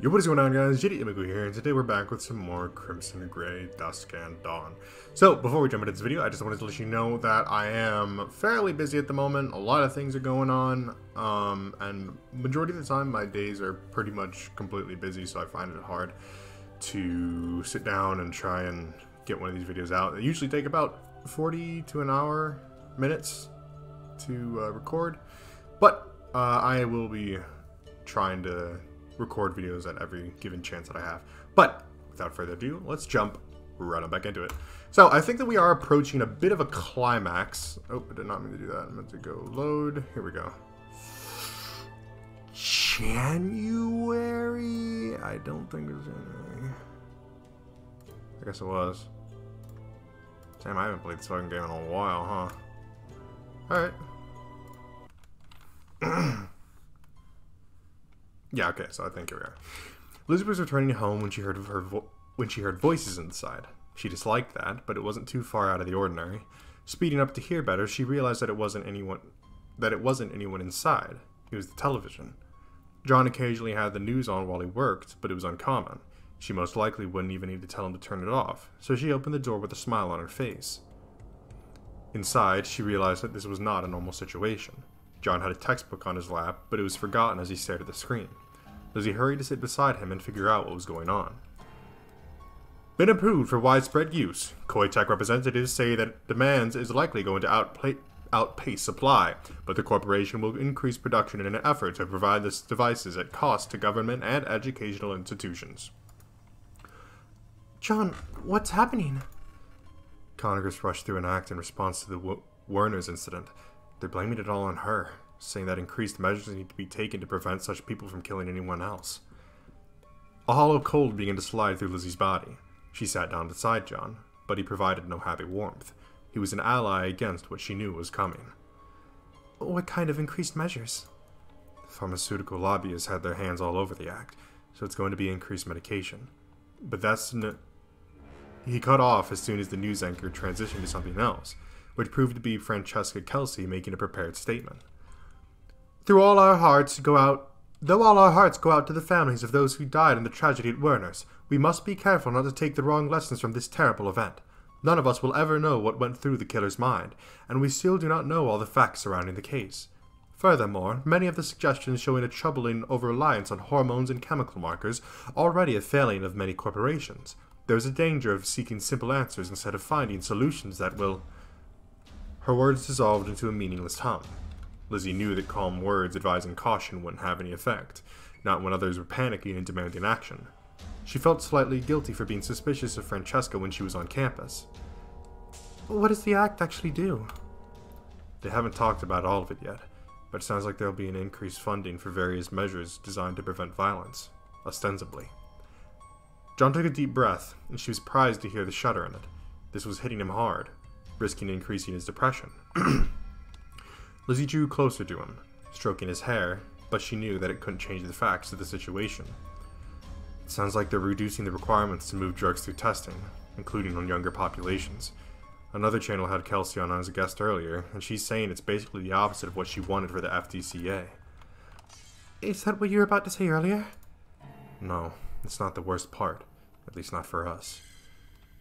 Yo, what is going on, guys? J.Yumeko here, and today we're back with some more Crimson Gray, Dusk, and Dawn. So, before we jump into this video, I just wanted to let you know that I am fairly busy at the moment. A lot of things are going on, and majority of the time my days are pretty much completely busy, so I find it hard to sit down and try and get one of these videos out. They usually take about 40 to an hour minutes to record, but I will be trying to record videos at every given chance that I have. But without further ado, let's jump right on back into it. So I think that we are approaching a bit of a climax. Oh, I did not mean to do that. I meant to go load. Here we go. January? I don't think it was January. I guess it was. Damn, I haven't played this fucking game in a while, huh? Alright. Yeah, okay, so I think here we are. Lizzie was returning home when she heard voices inside. She disliked that, but it wasn't too far out of the ordinary. Speeding up to hear better, she realized that it wasn't anyone inside. It was the television. John occasionally had the news on while he worked, but it was uncommon. She most likely wouldn't even need to tell him to turn it off, so she opened the door with a smile on her face. Inside, she realized that this was not a normal situation. John had a textbook on his lap, but it was forgotten as he stared at the screen. Lizzie hurried to sit beside him and figure out what was going on. Been approved for widespread use. Koitek representatives say that demand is likely going to outpace supply, but the corporation will increase production in an effort to provide the devices at cost to government and educational institutions. John, what's happening? Congress rushed through an act in response to the Werner's incident. They're blaming it all on her, saying that increased measures need to be taken to prevent such people from killing anyone else. A hollow cold began to slide through Lizzie's body. She sat down beside John, but he provided no happy warmth. He was an ally against what she knew was coming. What kind of increased measures? The pharmaceutical lobbyists had their hands all over the act, so it's going to be increased medication. But that's He cut off as soon as the news anchor transitioned to something else, which proved to be Francesca Kelsey making a prepared statement. Though all our hearts go out to the families of those who died in the tragedy at Werner's, we must be careful not to take the wrong lessons from this terrible event. None of us will ever know what went through the killer's mind, and we still do not know all the facts surrounding the case. Furthermore, many of the suggestions showing a troubling over-reliance on hormones and chemical markers already a failing of many corporations. There is a danger of seeking simple answers instead of finding solutions that will... Her words dissolved into a meaningless hum. Lizzie knew that calm words advising caution wouldn't have any effect, not when others were panicking and demanding action. She felt slightly guilty for being suspicious of Francesca when she was on campus. What does the act actually do? They haven't talked about all of it yet, but it sounds like there will be an increased funding for various measures designed to prevent violence, ostensibly. John took a deep breath, and she was surprised to hear the shudder in it. This was hitting him hard, risking increasing his depression. Lizzie drew closer to him, stroking his hair, but she knew that it couldn't change the facts of the situation. It sounds like they're reducing the requirements to move drugs through testing, including on younger populations. Another channel had Kelsey on as a guest earlier, and she's saying it's basically the opposite of what she wanted for the FDCA. Is that what you were about to say earlier? No, it's not the worst part, at least not for us.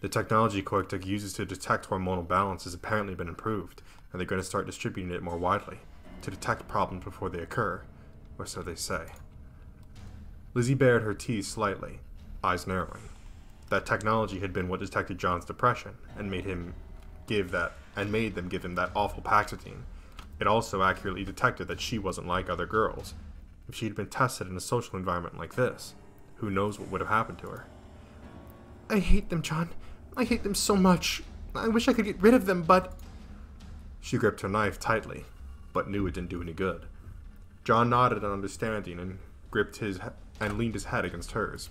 The technology Koitek uses to detect hormonal balance has apparently been improved, and they're going to start distributing it more widely, to detect problems before they occur, or so they say. Lizzie bared her teeth slightly, eyes narrowing. That technology had been what detected John's depression, and made them give him that awful Paxatine. It also accurately detected that she wasn't like other girls. If she had been tested in a social environment like this, who knows what would have happened to her. I hate them, John. I hate them so much. I wish I could get rid of them, but... She gripped her knife tightly, but knew it didn't do any good. John nodded in understanding and leaned his head against hers.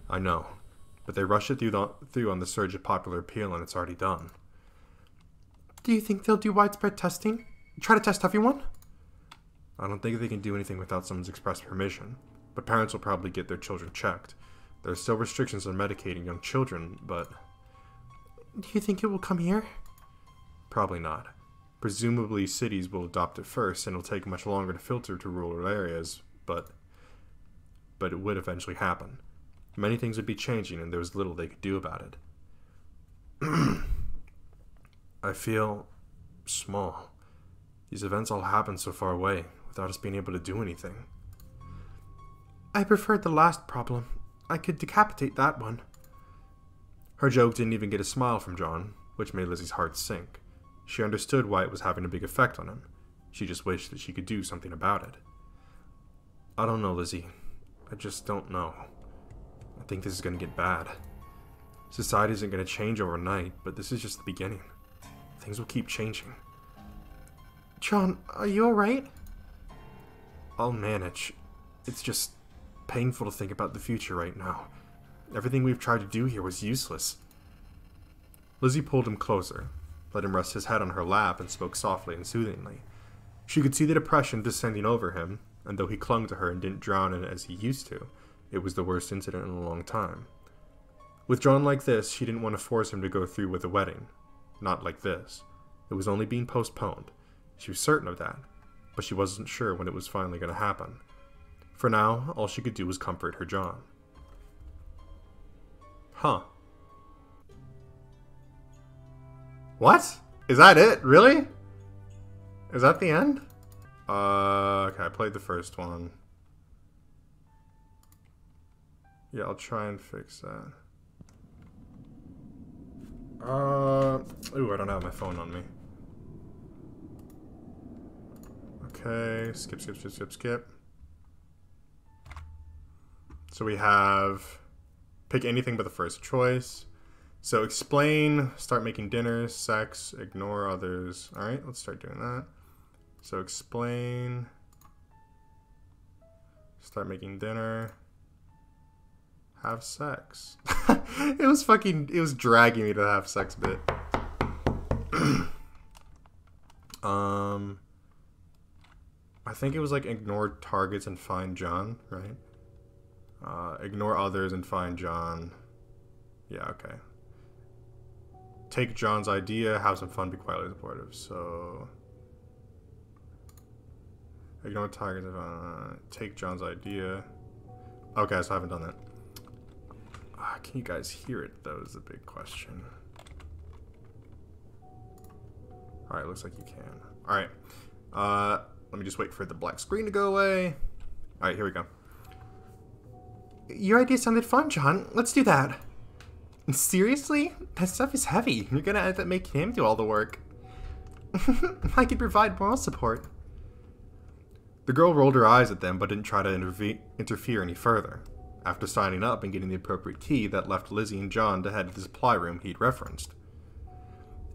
I know, but they rushed it through on the surge of popular appeal, and it's already done. Do you think they'll do widespread testing? Try to test everyone? I don't think they can do anything without someone's express permission, but parents will probably get their children checked. There are still restrictions on medicating young children, but... Do you think it will come here? Probably not. Presumably cities will adopt it first, and it'll take much longer to filter to rural areas, but but it would eventually happen. Many things would be changing, and there was little they could do about it. I feel small. These events all happened so far away, without us being able to do anything. I preferred the last problem. I could decapitate that one. Her joke didn't even get a smile from John, which made Lizzie's heart sink. She understood why it was having a big effect on him. She just wished that she could do something about it. I don't know, Lizzie. I just don't know. I think this is going to get bad. Society isn't going to change overnight, but this is just the beginning. Things will keep changing. John, are you alright? I'll manage. It's just painful to think about the future right now. Everything we've tried to do here was useless. Lizzie pulled him closer, let him rest his head on her lap, and spoke softly and soothingly. She could see the depression descending over him, and though he clung to her and didn't drown in it as he used to, it was the worst incident in a long time. With John like this, she didn't want to force him to go through with the wedding. Not like this. It was only being postponed. She was certain of that, but she wasn't sure when it was finally going to happen. For now, all she could do was comfort her John. Huh. What? Is that it? Really? Is that the end? Okay, I played the first one. Yeah, I'll try and fix that. Ooh, I don't have my phone on me. Okay, skip. So we have pick anything but the first choice. So explain, start making dinners, sex, ignore others. Alright, let's start doing that. So explain, start making dinner, have sex. It was dragging me to the have sex bit. I think it was like ignore targets and find John, right? Ignore others and find John. Yeah, okay. Take John's idea, have some fun, be quietly supportive. So ignore targets, take John's idea. Okay, so I haven't done that. Can you guys hear it, though, is the big question. Alright, looks like you can. Alright. Let me just wait for the black screen to go away. Alright, here we go. Your idea sounded fun, John. Let's do that. Seriously? That stuff is heavy. You're gonna have to make him do all the work. I could provide moral support. The girl rolled her eyes at them, but didn't try to interfere any further. After signing up and getting the appropriate key, that left Lizzie and John to head to the supply room he'd referenced.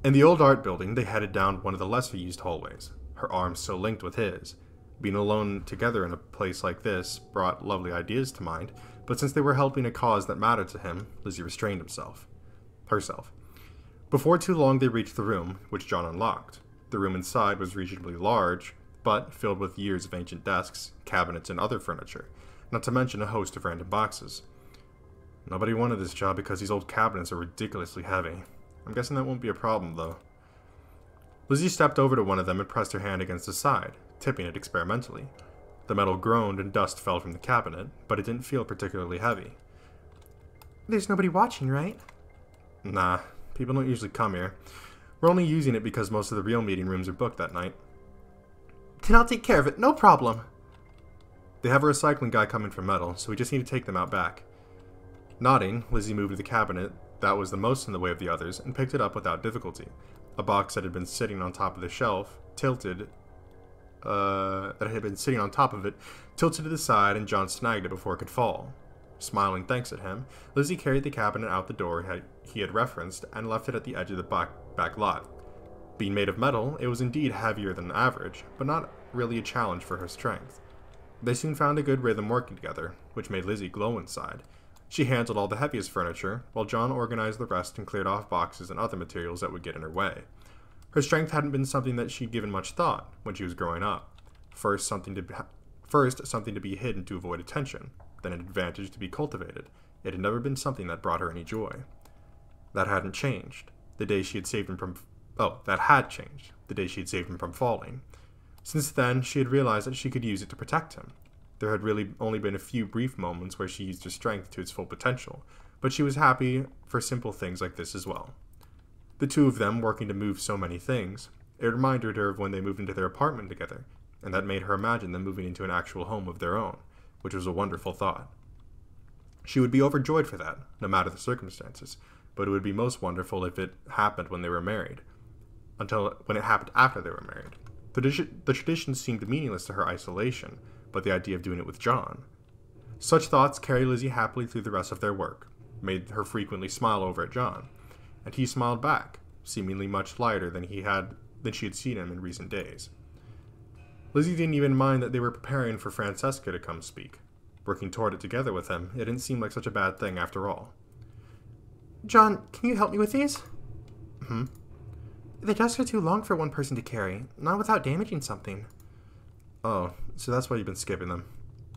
In the old art building, they headed down one of the lesser used hallways, her arms so linked with his. Being alone together in a place like this brought lovely ideas to mind, but since they were helping a cause that mattered to him, Lizzie restrained herself. Before too long, they reached the room, which John unlocked. The room inside was reasonably large, but filled with years of ancient desks, cabinets, and other furniture, not to mention a host of random boxes. Nobody wanted this job because these old cabinets are ridiculously heavy. I'm guessing that won't be a problem, though. Lizzie stepped over to one of them and pressed her hand against the side, tipping it experimentally. The metal groaned and dust fell from the cabinet, but it didn't feel particularly heavy. There's nobody watching, right? Nah, people don't usually come here. We're only using it because most of the real meeting rooms are booked that night. Then I'll take care of it, no problem. They have a recycling guy coming for metal, so we just need to take them out back. Nodding, Lizzie moved to the cabinet that was the most in the way of the others and picked it up without difficulty. A box that had been sitting on top of the shelf tilted to the side, and John snagged it before it could fall. Smiling thanks at him, Lizzie carried the cabinet out the door he had referenced and left it at the edge of the back lot. Being made of metal, it was indeed heavier than average, but not really a challenge for her strength. They soon found a good rhythm working together, which made Lizzie glow inside. She handled all the heaviest furniture, while John organized the rest and cleared off boxes and other materials that would get in her way. Her strength hadn't been something that she'd given much thought when she was growing up. First, something to be hidden to avoid attention, then an advantage to be cultivated. It had never been something that brought her any joy. That hadn't changed. The day she had saved him from... Oh, that had changed. The day she had saved him from falling. Since then, she had realized that she could use it to protect him. There had really only been a few brief moments where she used her strength to its full potential, but she was happy for simple things like this as well. The two of them working to move so many things, it reminded her of when they moved into their apartment together, and that made her imagine them moving into an actual home of their own, which was a wonderful thought. She would be overjoyed for that, no matter the circumstances, but it would be most wonderful if it happened when they were married, until when it happened after they were married. The tradition seemed meaningless to her isolation, but the idea of doing it with John. Such thoughts carried Lizzie happily through the rest of their work, made her frequently smile over at John, and he smiled back, seemingly much lighter than she had seen him in recent days. Lizzie didn't even mind that they were preparing for Francesca to come speak. Working toward it together with him, it didn't seem like such a bad thing after all. John, can you help me with these? The desks are too long for one person to carry, not without damaging something. Oh, so that's why you've been skipping them.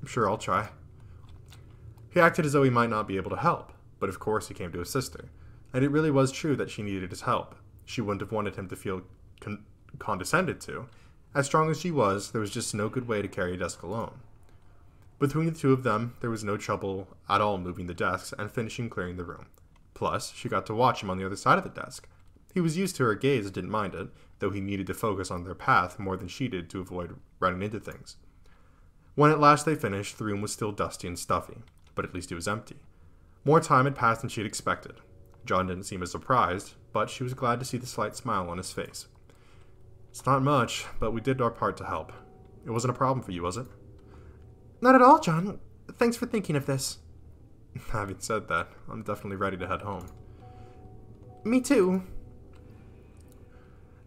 Sure, I'll try. He acted as though he might not be able to help, but of course he came to assist her, and it really was true that she needed his help. She wouldn't have wanted him to feel condescended to. As strong as she was, there was just no good way to carry a desk alone. Between the two of them, there was no trouble at all moving the desks and finishing clearing the room. Plus, she got to watch him on the other side of the desk. He was used to her gaze and didn't mind it, though he needed to focus on their path more than she did to avoid running into things. When at last they finished, the room was still dusty and stuffy, but at least it was empty. More time had passed than she had expected. John didn't seem as surprised, but she was glad to see the slight smile on his face. It's not much, but we did our part to help. It wasn't a problem for you, was it? Not at all, John. Thanks for thinking of this. Having said that, I'm definitely ready to head home. Me too.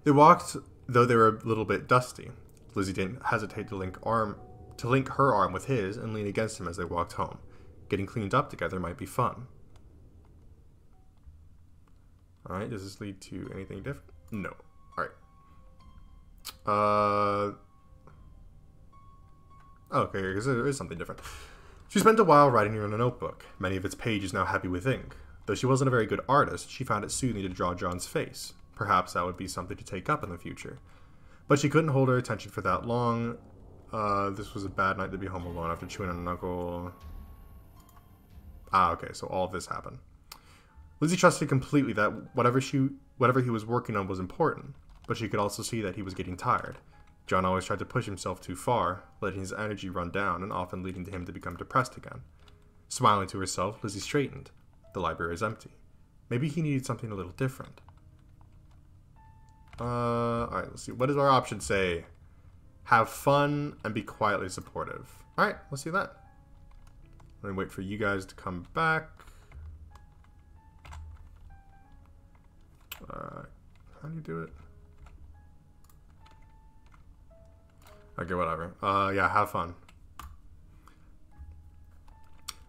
They walked, though they were a little bit dusty. Lizzie didn't hesitate to link her arm with his and lean against him as they walked home. Getting cleaned up together might be fun. Alright, does this lead to anything different? No. Alright. Okay, because there is something different. She spent a while writing in a notebook, many of its pages now heavy with ink. Though she wasn't a very good artist, she found it soothing to draw John's face. Perhaps that would be something to take up in the future. But she couldn't hold her attention for that long. This was a bad night to be home alone after chewing on a knuckle. Okay, so all of this happened. Lizzie trusted completely that whatever he was working on was important, but she could also see that he was getting tired. John always tried to push himself too far, letting his energy run down and often leading to him to become depressed again. Smiling to herself, Lizzie straightened. The library is empty. Maybe he needed something a little different. Alright, let's see. What does our option say? Have fun and be quietly supportive. Alright, let's do that. Let me wait for you guys to come back. How do you do it? Okay, whatever. Yeah, have fun.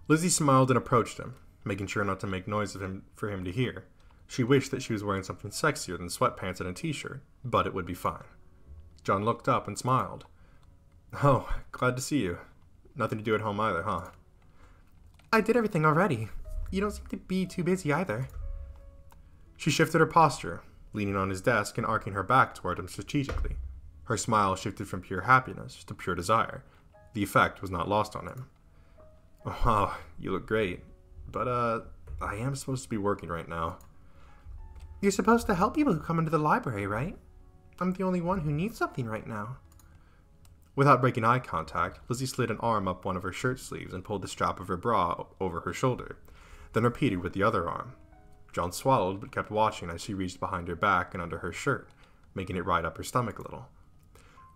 Lizzie smiled and approached him, making sure not to make noise for him to hear. She wished that she was wearing something sexier than sweatpants and a t-shirt, but it would be fine. John looked up and smiled. Oh, glad to see you. Nothing to do at home either, huh? I did everything already. You don't seem to be too busy either. She shifted her posture, leaning on his desk and arcing her back toward him strategically. Her smile shifted from pure happiness to pure desire. The effect was not lost on him. Oh, wow, you look great. But, I am supposed to be working right now. You're supposed to help people who come into the library, right? I'm the only one who needs something right now. Without breaking eye contact, Lizzie slid an arm up one of her shirt sleeves and pulled the strap of her bra over her shoulder, then repeated with the other arm. John swallowed, but kept watching as she reached behind her back and under her shirt, making it ride up her stomach a little.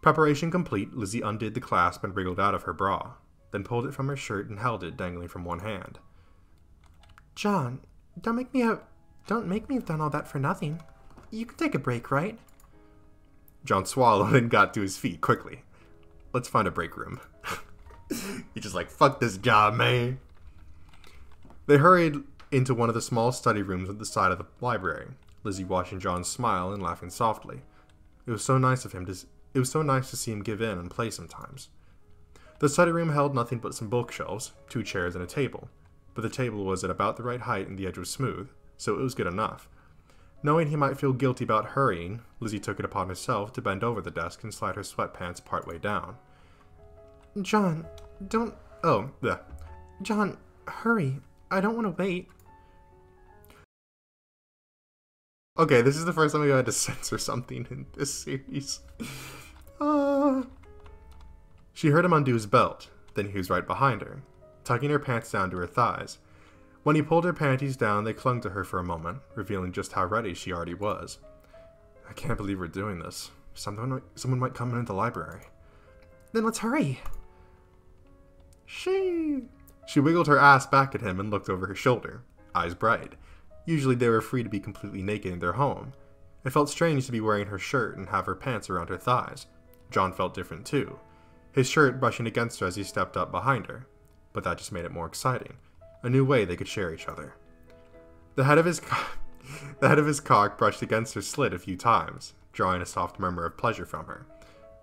Preparation complete, Lizzie undid the clasp and wriggled out of her bra, then pulled it from her shirt and held it dangling from one hand. John, don't make me have done all that for nothing. You can take a break, right? John swallowed and got to his feet quickly. Let's find a break room. He's just like, fuck this job, man. They hurried into one of the small study rooms at the side of the library, Lizzie watching John smile and laughing softly. It was so nice to see him give in and play sometimes. The study room held nothing but some bookshelves, 2 chairs, and a table, but the table was at about the right height and the edge was smooth, so it was good enough. Knowing he might feel guilty about hurrying, Lizzie took it upon herself to bend over the desk and slide her sweatpants partway down. John, don't... Oh, yeah. John, hurry. I don't want to wait. Okay, this is the first time I had to censor something in this series. She heard him undo his belt. Then he was right behind her, tucking her pants down to her thighs. When he pulled her panties down, they clung to her for a moment, revealing just how ready she already was. I can't believe we're doing this. Someone might come into the library. Then let's hurry. She wiggled her ass back at him and looked over her shoulder, eyes bright. Usually they were free to be completely naked in their home. It felt strange to be wearing her shirt and have her pants around her thighs. John felt different too, his shirt brushing against her as he stepped up behind her. But that just made it more exciting. A new way they could share each other. The head of his cock brushed against her slit a few times, drawing a soft murmur of pleasure from her.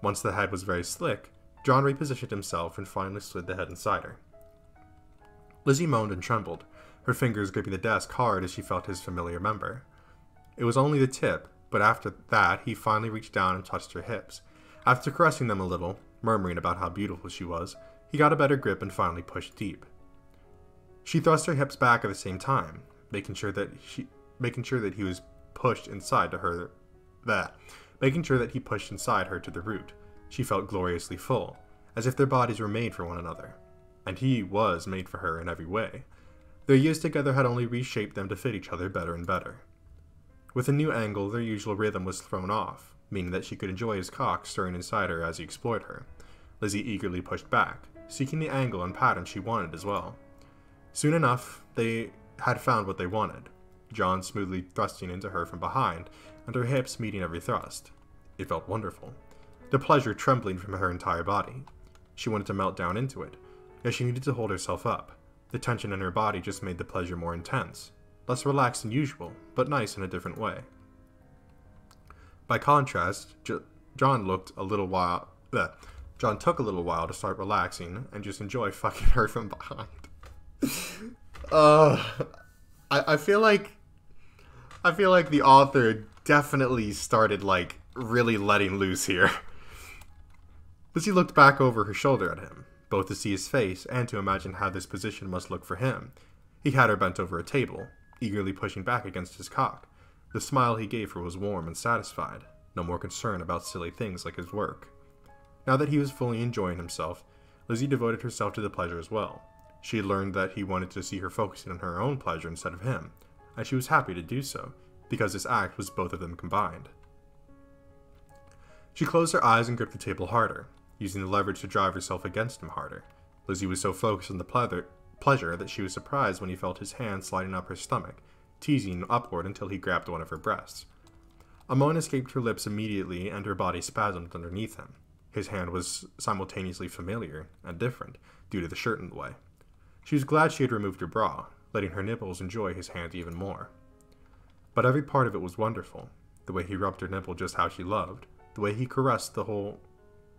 Once the head was very slick, John repositioned himself and finally slid the head inside her. Lizzie moaned and trembled, her fingers gripping the desk hard as she felt his familiar member. It was only the tip, but after that he finally reached down and touched her hips. After caressing them a little, murmuring about how beautiful she was, he got a better grip and finally pushed deep. She thrust her hips back at the same time, making sure that he pushed inside her to the root. She felt gloriously full, as if their bodies were made for one another, and he was made for her in every way. Their years together had only reshaped them to fit each other better and better. With a new angle, their usual rhythm was thrown off, meaning that she could enjoy his cock stirring inside her as he explored her. Lizzie eagerly pushed back, seeking the angle and pattern she wanted as well. Soon enough, they had found what they wanted, John smoothly thrusting into her from behind, and her hips meeting every thrust. It felt wonderful, the pleasure trembling from her entire body. She wanted to melt down into it, yet she needed to hold herself up. The tension in her body just made the pleasure more intense, less relaxed than usual, but nice in a different way. By contrast, John took a little while to start relaxing and just enjoy fucking her from behind. I feel like the author definitely started like really letting loose here. Lizzie looked back over her shoulder at him, both to see his face and to imagine how this position must look for him. He had her bent over a table, eagerly pushing back against his cock. The smile he gave her was warm and satisfied, no more concern about silly things like his work. Now that he was fully enjoying himself, Lizzie devoted herself to the pleasure as well. She had learned that he wanted to see her focusing on her own pleasure instead of him, and she was happy to do so, because this act was both of them combined. She closed her eyes and gripped the table harder, using the leverage to drive herself against him harder. Lizzie was so focused on the pleasure that she was surprised when he felt his hand sliding up her stomach, teasing upward until he grabbed one of her breasts. A moan escaped her lips immediately, and her body spasmed underneath him. His hand was simultaneously familiar and different, due to the shirt in the way. She was glad she had removed her bra, letting her nipples enjoy his hand even more. But every part of it was wonderful. The way he rubbed her nipple just how she loved, the way he caressed the whole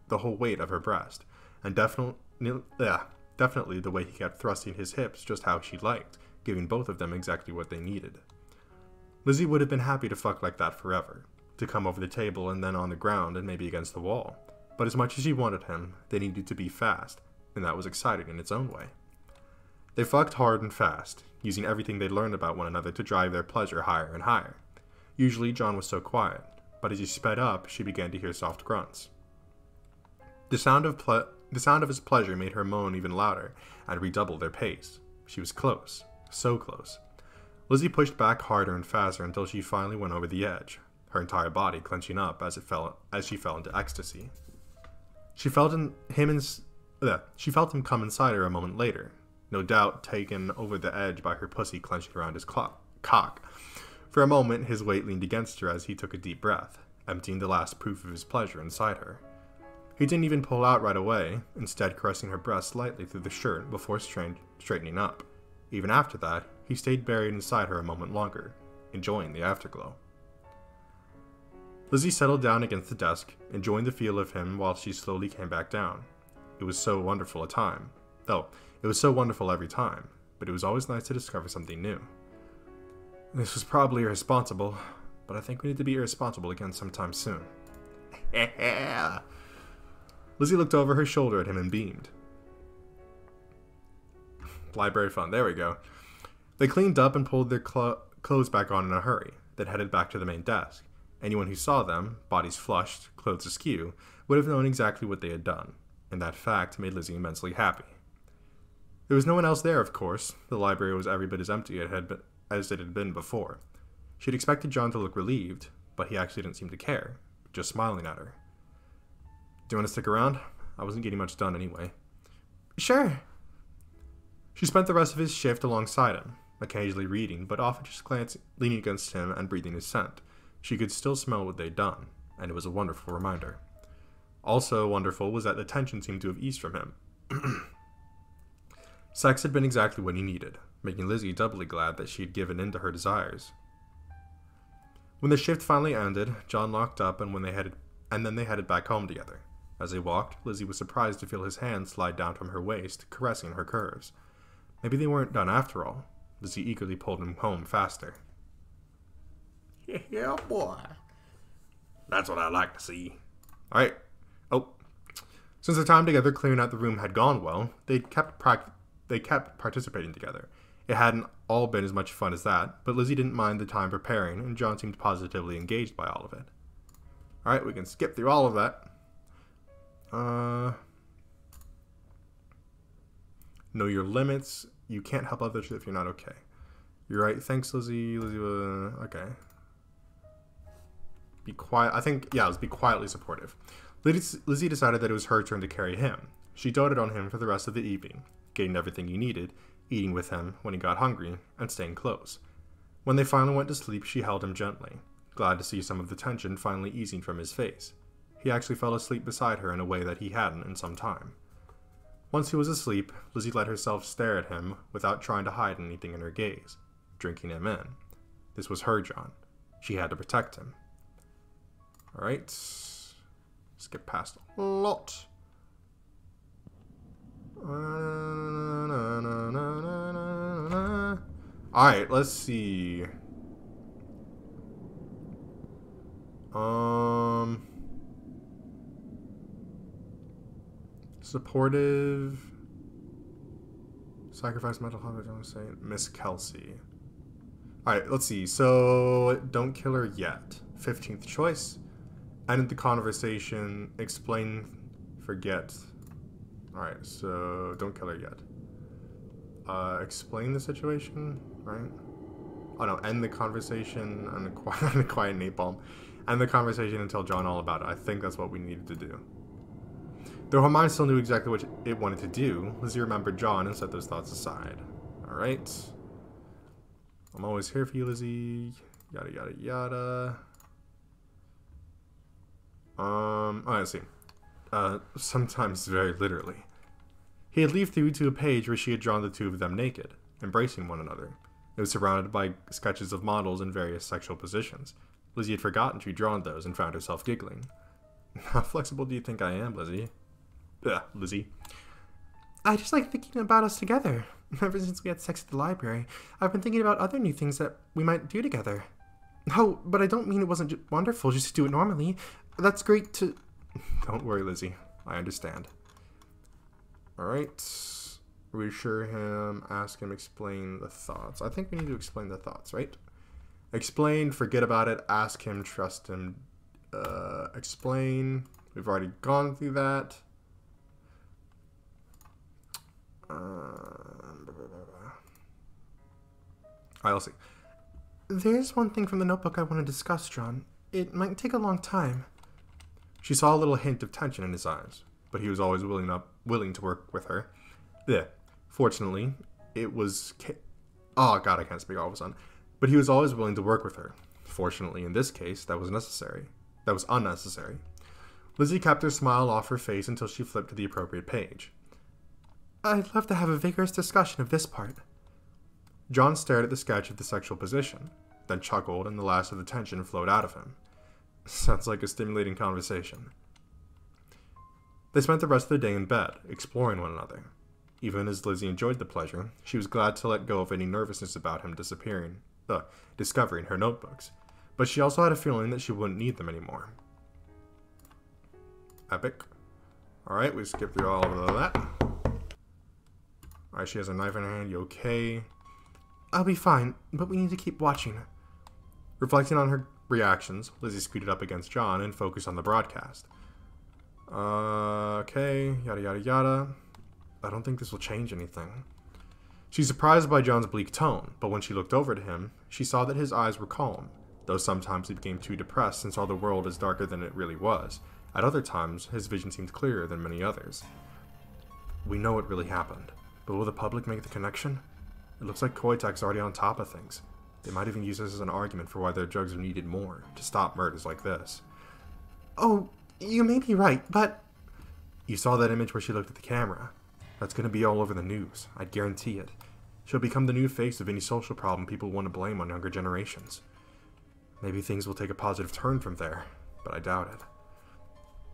weight of her breast, and definitely the way he kept thrusting his hips just how she liked, giving both of them exactly what they needed. Lizzie would have been happy to fuck like that forever, to come over the table and then on the ground and maybe against the wall. But as much as she wanted him, they needed to be fast, and that was exciting in its own way. They fucked hard and fast, using everything they'd learned about one another to drive their pleasure higher and higher. Usually John was so quiet, but as he sped up, she began to hear soft grunts. The sound of his pleasure made her moan even louder, and redoubled their pace. She was close, so close. Lizzie pushed back harder and faster until she finally went over the edge, her entire body clenching up as she fell into ecstasy. She felt him come inside her a moment later, no doubt taken over the edge by her pussy clenching around his cock. For a moment, his weight leaned against her as he took a deep breath, emptying the last proof of his pleasure inside her. He didn't even pull out right away, instead caressing her breast lightly through the shirt before straightening up. Even after that, he stayed buried inside her a moment longer, enjoying the afterglow. Lizzie settled down against the desk, enjoying the feel of him while she slowly came back down. It was so wonderful a time. Oh, it was so wonderful every time, but it was always nice to discover something new. This was probably irresponsible, but I think we need to be irresponsible again sometime soon. Lizzie looked over her shoulder at him and beamed. Library fun, there we go. They cleaned up and pulled their clothes back on in a hurry, then headed back to the main desk. Anyone who saw them, bodies flushed, clothes askew, would have known exactly what they had done, and that fact made Lizzie immensely happy. There was no one else there, of course. The library was every bit as empty as it had been before. She had expected John to look relieved, but he actually didn't seem to care, just smiling at her. Do you want to stick around? I wasn't getting much done anyway. Sure. She spent the rest of his shift alongside him, occasionally reading, but often just leaning against him and breathing his scent. She could still smell what they'd done, and it was a wonderful reminder. Also wonderful was that the tension seemed to have eased from him. Sex had been exactly what he needed, making Lizzie doubly glad that she had given in to her desires. When the shift finally ended, John locked up and then they headed back home together. As they walked, Lizzie was surprised to feel his hand slide down from her waist, caressing her curves. Maybe they weren't done after all. Lizzie eagerly pulled him home faster. Yeah, boy. That's what I like to see. Alright. Oh. Since their time together clearing out the room had gone well, they kept participating together. It hadn't all been as much fun as that, but Lizzie didn't mind the time preparing, and John seemed positively engaged by all of it. Alright, we can skip through all of that. Know your limits. You can't help others if you're not okay. You're right. Thanks, Lizzie. Okay. Be quiet. I think, yeah, let's be quietly supportive. Lizzie decided that it was her turn to carry him. She doted on him for the rest of the evening, getting everything he needed, eating with him when he got hungry, and staying close. When they finally went to sleep, she held him gently, glad to see some of the tension finally easing from his face. He actually fell asleep beside her in a way that he hadn't in some time. Once he was asleep, Lizzie let herself stare at him without trying to hide anything in her gaze, drinking him in. This was her John. She had to protect him. Alright. Skip past a lot. Alright, let's see. Supportive. Sacrifice mental health, I don't say. Miss Kelsey. Alright, let's see. So, don't kill her yet. 15th choice. End the conversation. Explain. Forget. Alright, so don't kill her yet. Explain the situation, right? Oh no, end the conversation and a quiet napalm. End the conversation and tell John all about it. I think that's what we needed to do. Though her mind still knew exactly what it wanted to do, Lizzie remembered John and set those thoughts aside. Alright. I'm always here for you, Lizzie. Yada yada yada. Alright, let's see. Sometimes very literally. He had leafed through to a page where she had drawn the two of them naked, embracing one another. It was surrounded by sketches of models in various sexual positions. Lizzie had forgotten she'd drawn those and found herself giggling. How flexible do you think I am, Lizzie? Ugh, Lizzie. I just like thinking about us together. Ever since we had sex at the library, I've been thinking about other new things that we might do together. Oh, but I don't mean it wasn't wonderful just to do it normally. That's great to... Don't worry, Lizzie. I understand. Alright. Reassure him, ask him, explain the thoughts. I think we need to explain the thoughts, right? Explain, forget about it, ask him, trust him. Explain. We've already gone through that. Alright, let's see. There's one thing from the notebook I want to discuss, John. It might take a long time. She saw a little hint of tension in his eyes, but he was always willing to work with her. Yeah. Fortunately, it was... Oh, God, I can't speak all of a sudden. But he was always willing to work with her. Fortunately, in this case, that was necessary. That was unnecessary. Lizzie kept her smile off her face until she flipped to the appropriate page. I'd love to have a vigorous discussion of this part. John stared at the sketch of the sexual position, then chuckled, and the last of the tension flowed out of him. Sounds like a stimulating conversation. They spent the rest of the day in bed, exploring one another. Even as Lizzie enjoyed the pleasure, she was glad to let go of any nervousness about him discovering her notebooks. But she also had a feeling that she wouldn't need them anymore. Epic. Alright, we skipped through all of that. Alright, she has a knife in her hand. You okay? I'll be fine, but we need to keep watching. Reflecting on her reactions, Lizzie scooted up against John and focused on the broadcast. Okay, yada yada yada. I don't think this will change anything. She's surprised by John's bleak tone, but when she looked over to him, she saw that his eyes were calm, though sometimes he became too depressed and saw the world as darker than it really was. At other times, his vision seemed clearer than many others. We know what really happened, but will the public make the connection? It looks like Koitek's already on top of things. They might even use this as an argument for why their drugs are needed more, to stop murders like this. Oh, you may be right, but... You saw that image where she looked at the camera. That's going to be all over the news. I'd guarantee it. She'll become the new face of any social problem people want to blame on younger generations. Maybe things will take a positive turn from there, but I doubt it.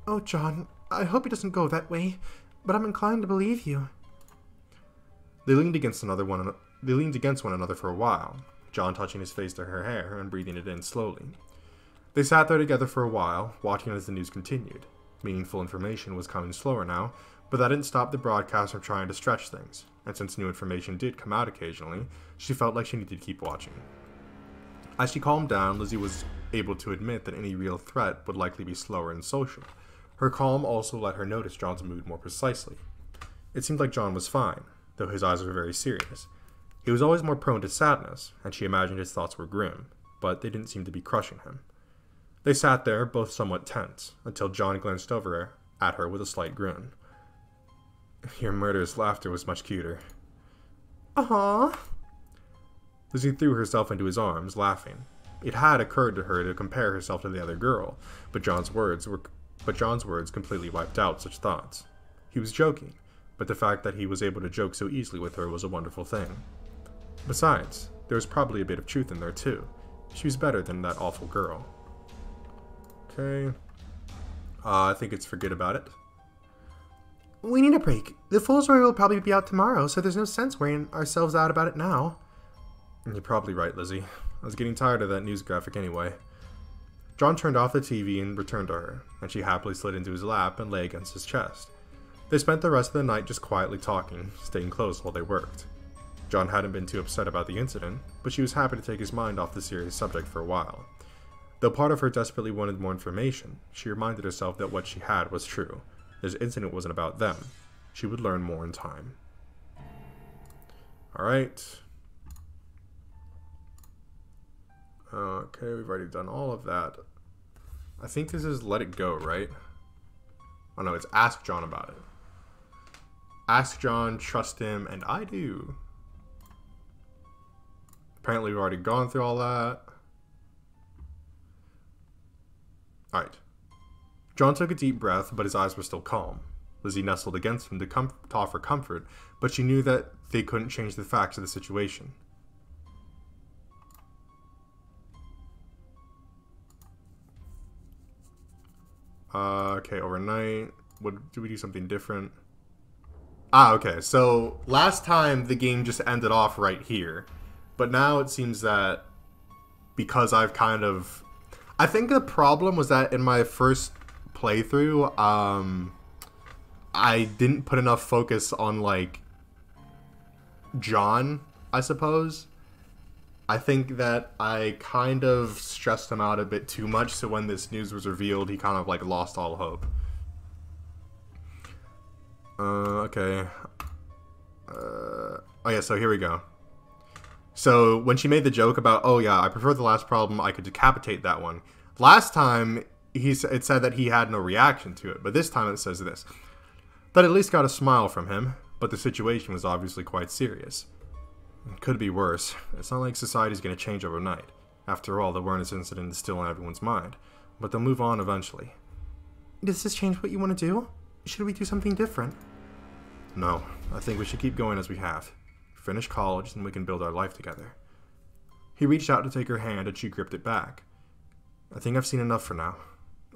Oh, John, I hope it doesn't go that way, but I'm inclined to believe you. They leaned against one another for a while, John touching his face to her hair and breathing it in slowly. They sat there together for a while, watching as the news continued. Meaningful information was coming slower now, but that didn't stop the broadcast from trying to stretch things, and since new information did come out occasionally, she felt like she needed to keep watching. As she calmed down, Lizzie was able to admit that any real threat would likely be slower and social. Her calm also let her notice John's mood more precisely. It seemed like John was fine, though his eyes were very serious. He was always more prone to sadness, and she imagined his thoughts were grim, but they didn't seem to be crushing him. They sat there, both somewhat tense, until John glanced over at her with a slight grin. Your murderous laughter was much cuter. Aww. Lizzie threw herself into his arms, laughing. It had occurred to her to compare herself to the other girl, but John's words completely wiped out such thoughts. He was joking, but the fact that he was able to joke so easily with her was a wonderful thing. Besides, there was probably a bit of truth in there too. She was better than that awful girl. Okay. I think it's forget about it. We need a break. The full story will probably be out tomorrow, so there's no sense wearing ourselves out about it now. You're probably right, Lizzie. I was getting tired of that news graphic anyway. John turned off the TV and returned to her, and she happily slid into his lap and lay against his chest. They spent the rest of the night just quietly talking, staying close while they worked. John hadn't been too upset about the incident, but she was happy to take his mind off the serious subject for a while. Though part of her desperately wanted more information, she reminded herself that what she had was true. This incident wasn't about them. She would learn more in time. Alright. Okay, we've already done all of that. I think this is Let It Go, right? Oh no, it's Ask John about it. Ask John, trust him, and I do. Apparently we've already gone through all that. Alright. John took a deep breath, but his eyes were still calm. Lizzie nestled against him to offer comfort, but she knew that they couldn't change the facts of the situation. Okay, overnight. Do we do something different? Okay, so last time the game just ended off right here. But now it seems that because I've kind of... I think the problem was that in my first playthrough, I didn't put enough focus on, like, John, I suppose. I think that I kind of stressed him out a bit too much, so when this news was revealed, he kind of, like, lost all hope. Okay. Oh yeah, so here we go. So, when she made the joke about, oh yeah, I prefer the last problem, I could decapitate that one. Last time, it said that he had no reaction to it, but this time it says this. That at least got a smile from him, but the situation was obviously quite serious. It could be worse. It's not like society's gonna change overnight. After all, the awareness incident is still on everyone's mind, but they'll move on eventually. Does this change what you want to do? Should we do something different? No, I think we should keep going as we have. Finish college, and we can build our life together. He reached out to take her hand, and she gripped it back. I think I've seen enough for now.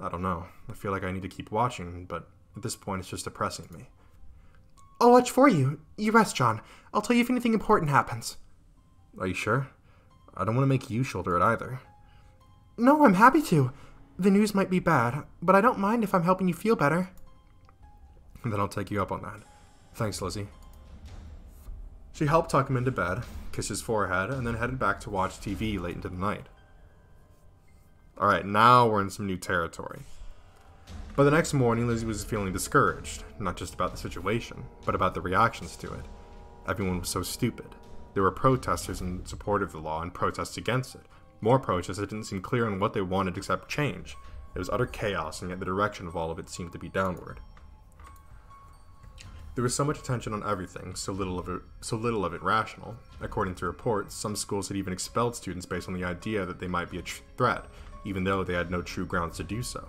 I don't know. I feel like I need to keep watching, but at this point it's just depressing me. I'll watch for you. You rest, John. I'll tell you if anything important happens. Are you sure? I don't want to make you shoulder it either. No, I'm happy to. The news might be bad, but I don't mind if I'm helping you feel better. And then I'll take you up on that. Thanks, Lizzie. She helped tuck him into bed, kissed his forehead, and then headed back to watch TV late into the night. Alright, now we're in some new territory. By the next morning, Lizzie was feeling discouraged, not just about the situation, but about the reactions to it. Everyone was so stupid. There were protesters in support of the law and protests against it. More protests that didn't seem clear on what they wanted except change. It was utter chaos, and yet the direction of all of it seemed to be downward. There was so much attention on everything, so little of it rational. According to reports, some schools had even expelled students based on the idea that they might be a threat, even though they had no true grounds to do so.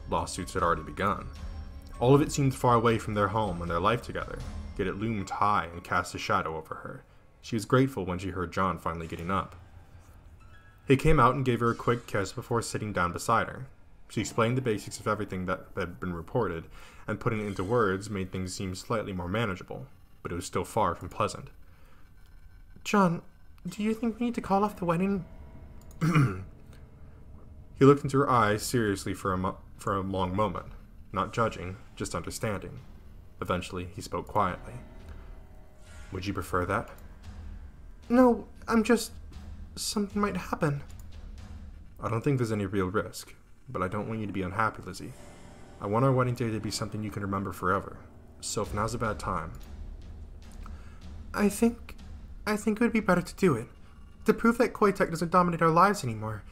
Lawsuits had already begun. All of it seemed far away from their home and their life together, yet it loomed high and cast a shadow over her. She was grateful when she heard John finally getting up. He came out and gave her a quick kiss before sitting down beside her. She explained the basics of everything that had been reported, and putting it into words made things seem slightly more manageable, but it was still far from pleasant. John, do you think we need to call off the wedding? He looked into her eyes seriously for a long moment, not judging, just understanding. Eventually, he spoke quietly. Would you prefer that? No, I'm just... something might happen. I don't think there's any real risk, but I don't want you to be unhappy, Lizzie. I want our wedding day to be something you can remember forever, so if now's a bad time... I think it would be better to do it. To prove that Koitek doesn't dominate our lives anymore.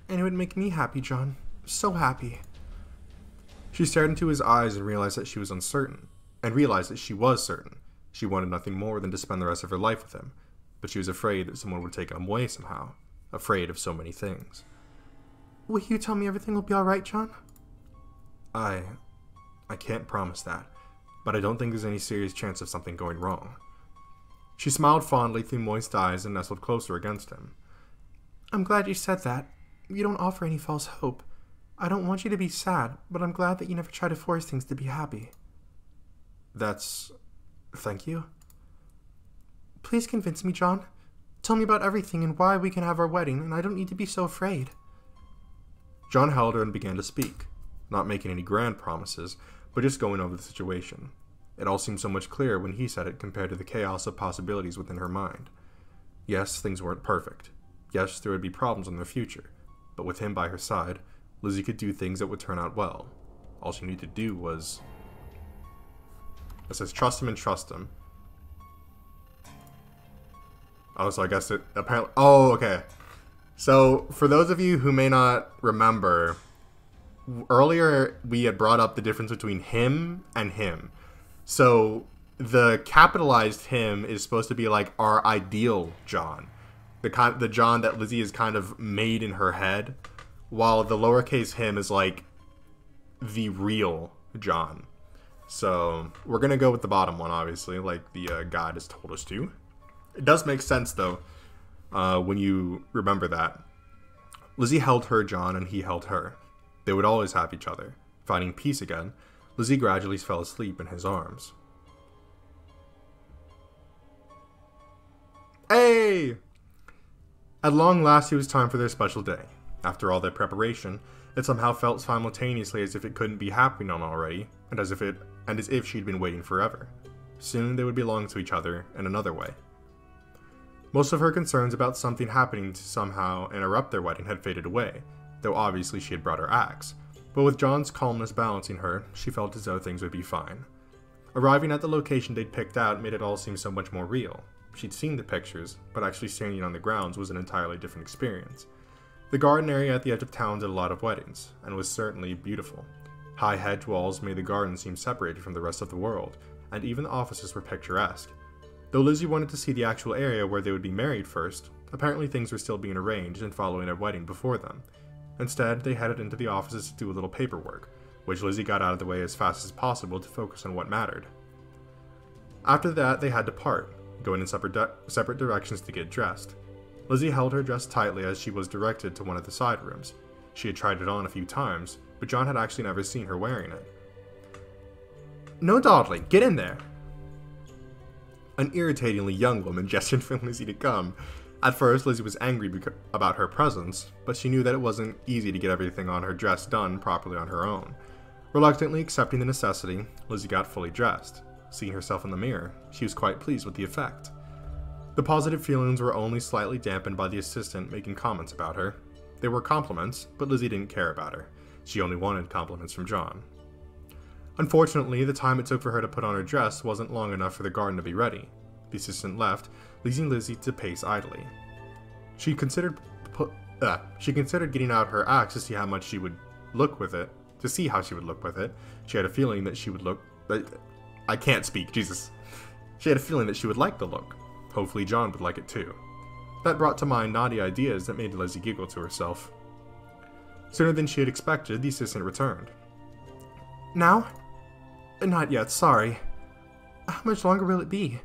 And it would make me happy, John. So happy. She stared into his eyes and realized that she was uncertain. And realized that she was certain. She wanted nothing more than to spend the rest of her life with him. But she was afraid that someone would take him away somehow. Afraid of so many things. Will you tell me everything will be alright, John? I can't promise that. But I don't think there's any serious chance of something going wrong. She smiled fondly through moist eyes and nestled closer against him. I'm glad you said that. You don't offer any false hope. I don't want you to be sad, but I'm glad that you never try to force things to be happy. Thank you. Please convince me, John. Tell me about everything and why we can have our wedding, and I don't need to be so afraid. John held her and began to speak, not making any grand promises, but just going over the situation. It all seemed so much clearer when he said it compared to the chaos of possibilities within her mind. Yes, things weren't perfect. Yes, there would be problems in the future, but with him by her side, Lizzie could do things that would turn out well. All she needed to do was... It says trust him and trust him. Oh, so I guess it apparently... Oh, okay. So, for those of you who may not remember, earlier we had brought up the difference between him and him. So, the capitalized him is supposed to be like our ideal John. The John that Lizzie is kind of made in her head, while the lowercase him is like the real John. So, we're going to go with the bottom one, obviously, like the guide has told us to. It does make sense, though, when you remember that. Lizzie held her John, and he held her. They would always have each other. Finding peace again, Lizzie gradually fell asleep in his arms. Hey! At long last, it was time for their special day. After all their preparation, it somehow felt simultaneously as if it couldn't be happening on already, and as if she'd been waiting forever. Soon they would belong to each other in another way. Most of her concerns about something happening to somehow interrupt their wedding had faded away, though obviously she had brought her axe. But with John's calmness balancing her, she felt as though things would be fine. Arriving at the location they'd picked out made it all seem so much more real. She'd seen the pictures, but actually standing on the grounds was an entirely different experience. The garden area at the edge of town did a lot of weddings, and was certainly beautiful. High hedge walls made the garden seem separated from the rest of the world, and even the offices were picturesque. Though Lizzie wanted to see the actual area where they would be married first, apparently things were still being arranged and following their wedding before them. Instead, they headed into the offices to do a little paperwork, which Lizzie got out of the way as fast as possible to focus on what mattered. After that, they had to part, going in separate directions to get dressed. Lizzie held her dress tightly as she was directed to one of the side rooms. She had tried it on a few times, but John had actually never seen her wearing it. "No dawdling, get in there!" An irritatingly young woman gestured for Lizzie to come. At first, Lizzie was angry about her presence, but she knew that it wasn't easy to get everything on her dress done properly on her own. Reluctantly accepting the necessity, Lizzie got fully dressed. Seeing herself in the mirror, she was quite pleased with the effect. The positive feelings were only slightly dampened by the assistant making comments about her. They were compliments, but Lizzie didn't care about her. She only wanted compliments from John. Unfortunately, the time it took for her to put on her dress wasn't long enough for the garden to be ready. The assistant left, leaving Lizzie to pace idly. She considered getting out her axe to see how much she would look with it. To see how she would look with it. She had a feeling that she would look... I can't speak, Jesus. She had a feeling that she would like the look. Hopefully John would like it too. That brought to mind naughty ideas that made Lizzie giggle to herself. Sooner than she had expected, the assistant returned. Now? Not yet, sorry. How much longer will it be?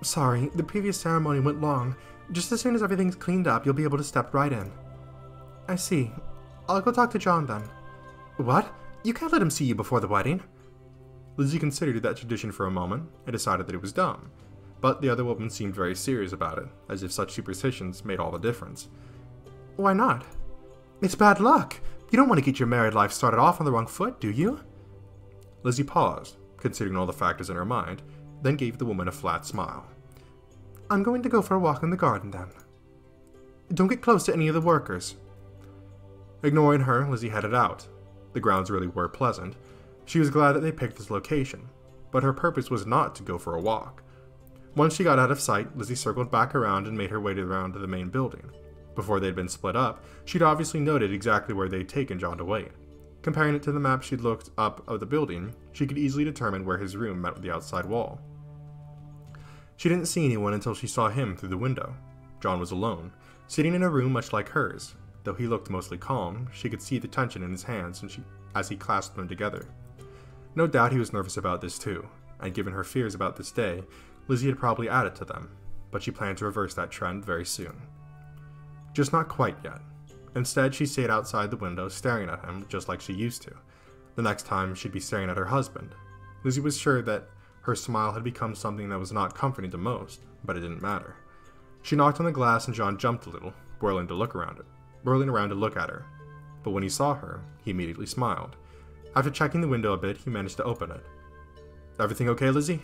Sorry, the previous ceremony went long. Just as soon as everything's cleaned up, you'll be able to step right in. I see. I'll go talk to John then. What? You can't let him see you before the wedding. Lizzie considered that tradition for a moment and decided that it was dumb, but the other woman seemed very serious about it, as if such superstitions made all the difference. Why not? It's bad luck. You don't want to get your married life started off on the wrong foot, do you? Lizzie paused, considering all the factors in her mind, then gave the woman a flat smile. I'm going to go for a walk in the garden then. Don't get close to any of the workers. Ignoring her, Lizzie headed out. The grounds really were pleasant. She was glad that they picked this location, but her purpose was not to go for a walk. Once she got out of sight, Lizzie circled back around and made her way around to the main building. Before they'd been split up, she'd obviously noted exactly where they'd taken John to wait. Comparing it to the map she'd looked up of the building, she could easily determine where his room met with the outside wall. She didn't see anyone until she saw him through the window. John was alone, sitting in a room much like hers. Though he looked mostly calm, she could see the tension in his hands as he clasped them together. No doubt he was nervous about this too, and given her fears about this day, Lizzie had probably added to them, but she planned to reverse that trend very soon. Just not quite yet. Instead, she stayed outside the window staring at him just like she used to. The next time, she'd be staring at her husband. Lizzie was sure that her smile had become something that was not comforting to most, but it didn't matter. She knocked on the glass and John jumped a little, whirling around to look at her. But when he saw her, he immediately smiled. After checking the window a bit, he managed to open it. Everything okay, Lizzie?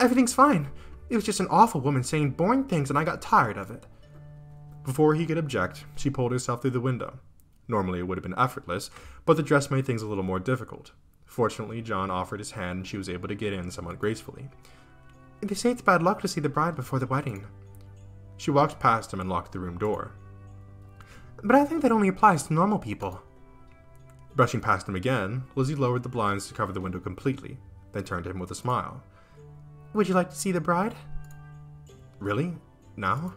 Everything's fine. It was just an awful woman saying boring things and I got tired of it. Before he could object, she pulled herself through the window. Normally it would have been effortless, but the dress made things a little more difficult. Fortunately, John offered his hand and she was able to get in somewhat gracefully. They say it's bad luck to see the bride before the wedding. She walked past him and locked the room door. But I think that only applies to normal people. Brushing past him again, Lizzie lowered the blinds to cover the window completely, then turned to him with a smile. Would you like to see the bride? Really? Now?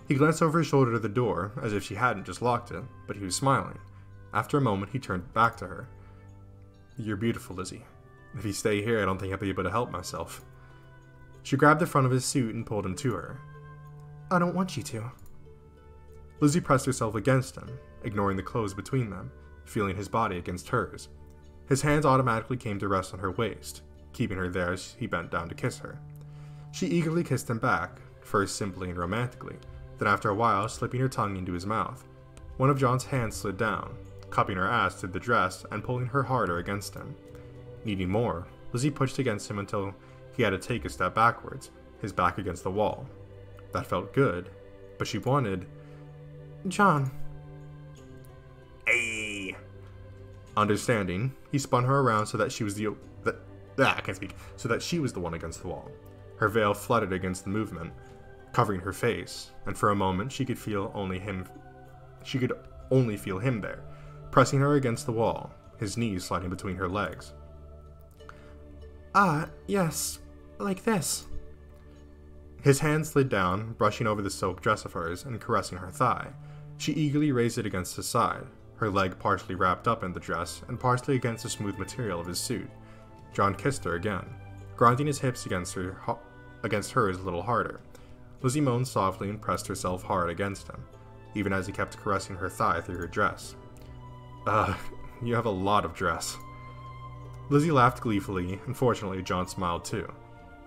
He glanced over his shoulder to the door, as if she hadn't just locked it, but he was smiling. After a moment, he turned back to her. You're beautiful, Lizzie. If you stay here, I don't think I'll be able to help myself. She grabbed the front of his suit and pulled him to her. I don't want you to. Lizzie pressed herself against him, ignoring the clothes between them, feeling his body against hers. His hands automatically came to rest on her waist, keeping her there as he bent down to kiss her. She eagerly kissed him back, first simply and romantically, then after a while slipping her tongue into his mouth. One of John's hands slid down, cupping her ass through the dress and pulling her harder against him. Needing more, Lizzie pushed against him until he had to take a step backwards, his back against the wall. That felt good, but she wanted... John. Hey. Understanding, he spun her around so that she was so that she was the one against the wall. Her veil fluttered against the movement, covering her face, and for a moment she could only feel him there, pressing her against the wall, his knees sliding between her legs. Ah, yes, like this. His hand slid down, brushing over the silk dress of hers and caressing her thigh. She eagerly raised it against his side, her leg partially wrapped up in the dress and partially against the smooth material of his suit. John kissed her again, grinding his hips against hers a little harder. Lizzie moaned softly and pressed herself hard against him, even as he kept caressing her thigh through her dress. You have a lot of dress. Lizzie laughed gleefully, and fortunately John smiled too.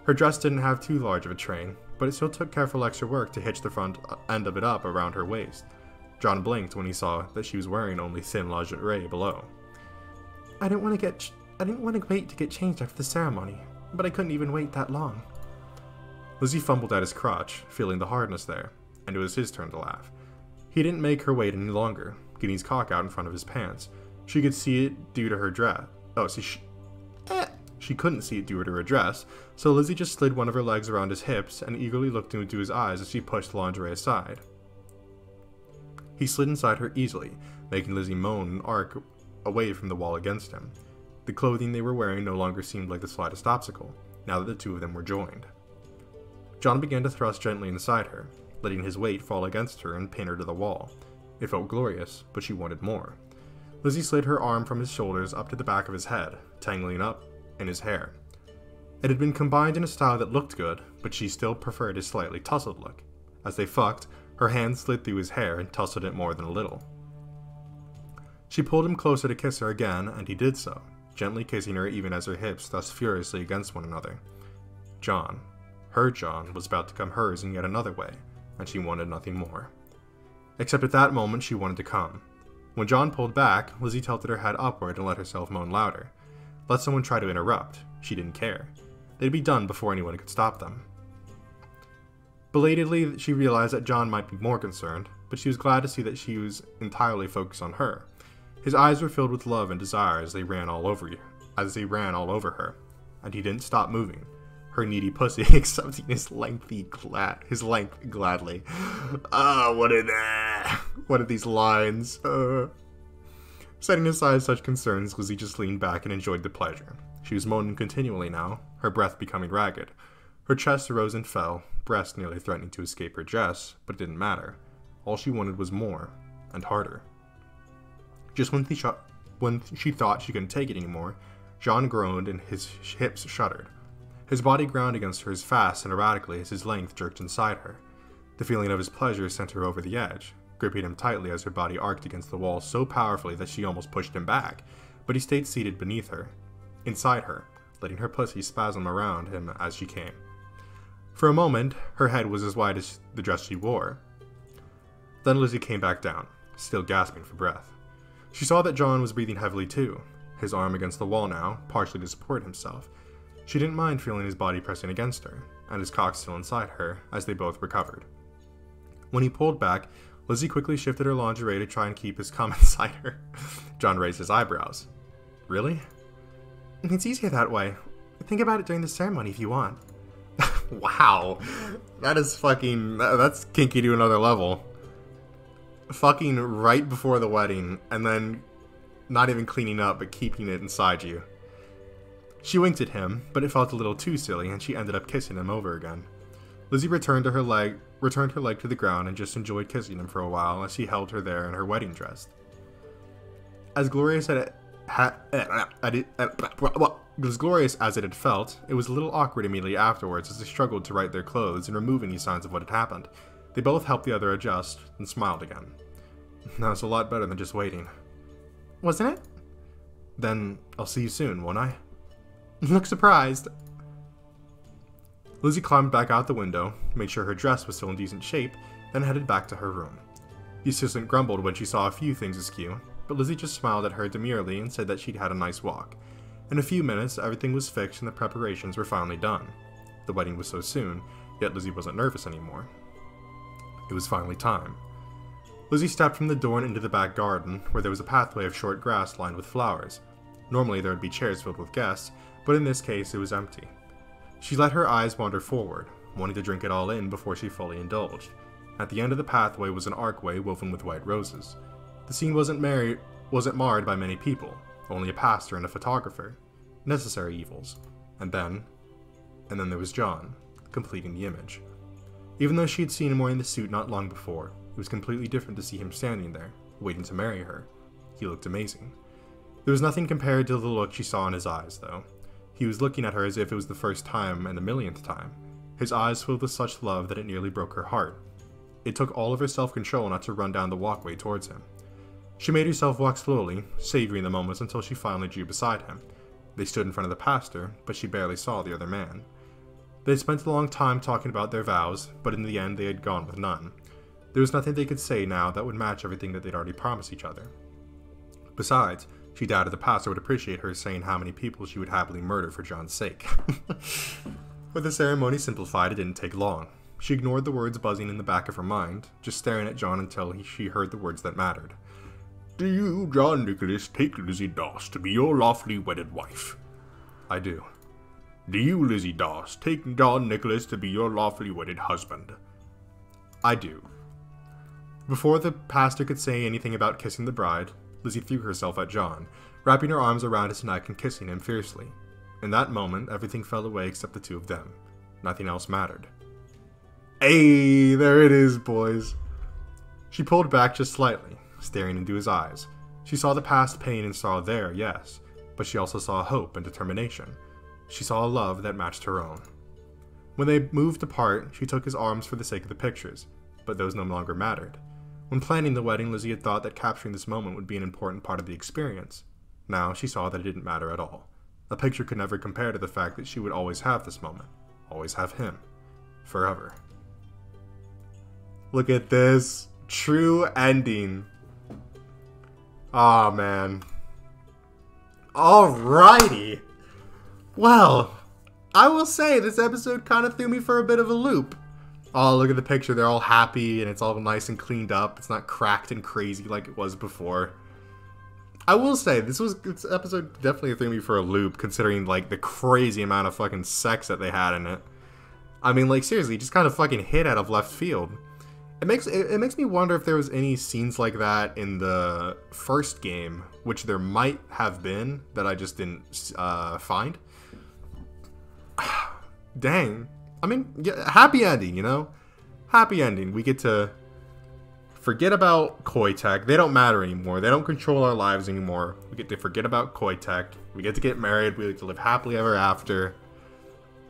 Her dress didn't have too large of a train, but it still took careful extra work to hitch the front end of it up around her waist. John blinked when he saw that she was wearing only thin lingerie below. I didn't want to wait to get changed after the ceremony, but I couldn't even wait that long. Lizzie fumbled at his crotch, feeling the hardness there, and it was his turn to laugh. He didn't make her wait any longer, getting his cock out in front of his pants. She could see it due to her dress. She couldn't see it due to her dress, so Lizzie just slid one of her legs around his hips and eagerly looked into his eyes as she pushed the lingerie aside. He slid inside her easily, making Lizzie moan and arc away from the wall against him. The clothing they were wearing no longer seemed like the slightest obstacle, now that the two of them were joined. John began to thrust gently inside her, letting his weight fall against her and pin her to the wall. It felt glorious, but she wanted more. Lizzie slid her arm from his shoulders up to the back of his head, tangling up in his hair. It had been combined in a style that looked good, but she still preferred his slightly tousled look. As they fucked, her hand slid through his hair and tousled it more than a little. She pulled him closer to kiss her again, and he did so, gently kissing her even as her hips thrust furiously against one another. John, her John, was about to come hers in yet another way, and she wanted nothing more. Except at that moment she wanted to come. When John pulled back, Lizzie tilted her head upward and let herself moan louder. Let someone try to interrupt. She didn't care. They'd be done before anyone could stop them. Belatedly, she realized that John might be more concerned, but she was glad to see that she was entirely focused on her. His eyes were filled with love and desire as they ran all over her, and he didn't stop moving, her needy pussy accepting his length gladly. What are these lines? Setting aside such concerns, Lizzie just leaned back and enjoyed the pleasure. She was moaning continually now, her breath becoming ragged. Her chest rose and fell, breast nearly threatening to escape her dress, but it didn't matter. All she wanted was more, and harder. Just when she thought she couldn't take it anymore, John groaned and his hips shuddered. His body ground against hers fast and erratically as his length jerked inside her. The feeling of his pleasure sent her over the edge, gripping him tightly as her body arced against the wall so powerfully that she almost pushed him back, but he stayed seated beneath her, inside her, letting her pussy spasm around him as she came. For a moment, her head was as wide as the dress she wore. Then Lizzie came back down, still gasping for breath. She saw that John was breathing heavily too, his arm against the wall now, partially to support himself. She didn't mind feeling his body pressing against her, and his cock still inside her, as they both recovered. When he pulled back, Lizzie quickly shifted her lingerie to try and keep his cum inside her. John raised his eyebrows. Really? It's easier that way. Think about it during the ceremony if you want. Wow. That's kinky to another level. Fucking right before the wedding, and then not even cleaning up, but keeping it inside you. She winked at him, but it felt a little too silly, and she ended up kissing him over again. Lizzie returned her leg to the ground and just enjoyed kissing him for a while as he held her there in her wedding dress. As glorious as it had felt, it was a little awkward immediately afterwards as they struggled to right their clothes and remove any signs of what had happened. They both helped the other adjust and smiled again. That was a lot better than just waiting. Wasn't it? Then I'll see you soon, won't I? Look surprised. Lizzie climbed back out the window, made sure her dress was still in decent shape, then headed back to her room. The assistant grumbled when she saw a few things askew, but Lizzie just smiled at her demurely and said that she'd had a nice walk. In a few minutes, everything was fixed and the preparations were finally done. The wedding was so soon, yet Lizzie wasn't nervous anymore. It was finally time. Lizzie stepped from the door and into the back garden, where there was a pathway of short grass lined with flowers. Normally there would be chairs filled with guests, but in this case it was empty. She let her eyes wander forward, wanting to drink it all in before she fully indulged. At the end of the pathway was an archway woven with white roses. The scene wasn't marred by many people, only a pastor and a photographer. Necessary evils. And then there was John, completing the image. Even though she had seen him wearing the suit not long before, it was completely different to see him standing there, waiting to marry her. He looked amazing. There was nothing compared to the look she saw in his eyes, though. He was looking at her as if it was the first time and the millionth time. His eyes filled with such love that it nearly broke her heart. It took all of her self-control not to run down the walkway towards him. She made herself walk slowly, savoring the moments until she finally drew beside him. They stood in front of the pastor, but she barely saw the other man. They had spent a long time talking about their vows, but in the end they had gone with none. There was nothing they could say now that would match everything that they'd already promised each other. Besides, She doubted the pastor would appreciate her saying how many people she would happily murder for John's sake. With the ceremony simplified, it didn't take long. She ignored the words buzzing in the back of her mind, just staring at John until she heard the words that mattered. Do you, John Nicholas, take Lizzie Doss to be your lawfully wedded wife? I do. Do you, Lizzie Doss, take John Nicholas to be your lawfully wedded husband? I do. Before the pastor could say anything about kissing the bride, Lizzie threw herself at John, wrapping her arms around his neck and kissing him fiercely. In that moment, everything fell away except the two of them. Nothing else mattered. Hey, there it is, boys. She pulled back just slightly, staring into his eyes. She saw the past pain and sorrow there, yes, but she also saw hope and determination. She saw a love that matched her own. When they moved apart, she took his arms for the sake of the pictures, but those no longer mattered. When planning the wedding, Lizzie had thought that capturing this moment would be an important part of the experience. Now she saw that it didn't matter at all. A picture could never compare to the fact that she would always have this moment. Always have him. Forever. Look at this. True ending. Aw, man. Alrighty. Well, I will say this episode kind of threw me for a bit of a loop. Oh, look at the picture. They're all happy and it's all nice and cleaned up. It's not cracked and crazy like it was before. I will say, this episode definitely threw me for a loop, considering, like, the crazy amount of fucking sex that they had in it. I mean, like, seriously, just kind of fucking hit out of left field. It makes me wonder if there was any scenes like that in the first game, which there might have been, that I just didn't find. Dang. I mean, yeah, happy ending, you know? Happy ending. We get to forget about Koitek. They don't matter anymore. They don't control our lives anymore. We get to forget about Koitek. We get to get married. We get to live happily ever after.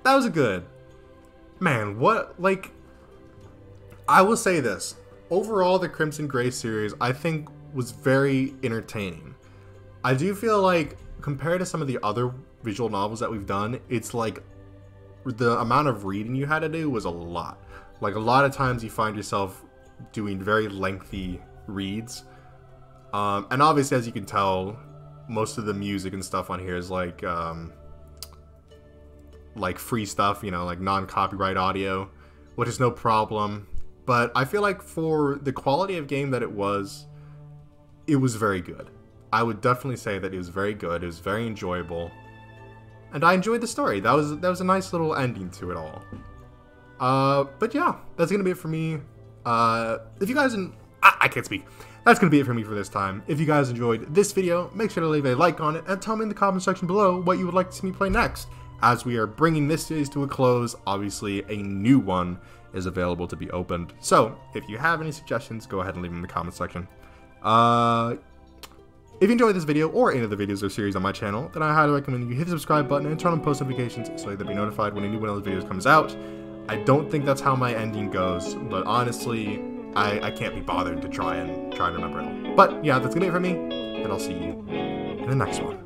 That was good. Man, what, like, I will say this. Overall, the Crimson Gray series, I think, was very entertaining. I do feel like, compared to some of the other visual novels that we've done, it's like, the amount of reading you had to do was a lot. Like, a lot of times you find yourself doing very lengthy reads. And obviously, as you can tell, most of the music and stuff on here is like free stuff, you know, like non-copyright audio, which is no problem. But I feel like for the quality of game that it was very good. I would definitely say that it was very good. It was very enjoyable. And I enjoyed the story. That was a nice little ending to it all. But yeah, that's gonna be it for me. If you guys I can't speak. That's gonna be it for me for this time. If you guys enjoyed this video, make sure to leave a like on it and tell me in the comment section below what you would like to see me play next. As we are bringing this series to a close, obviously a new one is available to be opened. So if you have any suggestions, go ahead and leave them in the comment section. If you enjoyed this video or any of the videos or series on my channel, then I highly recommend you hit the subscribe button and turn on post notifications so that you'll be notified when a new one of those videos comes out. I don't think that's how my ending goes, but honestly, I can't be bothered to try and remember it all. But yeah, that's gonna be it for me, and I'll see you in the next one.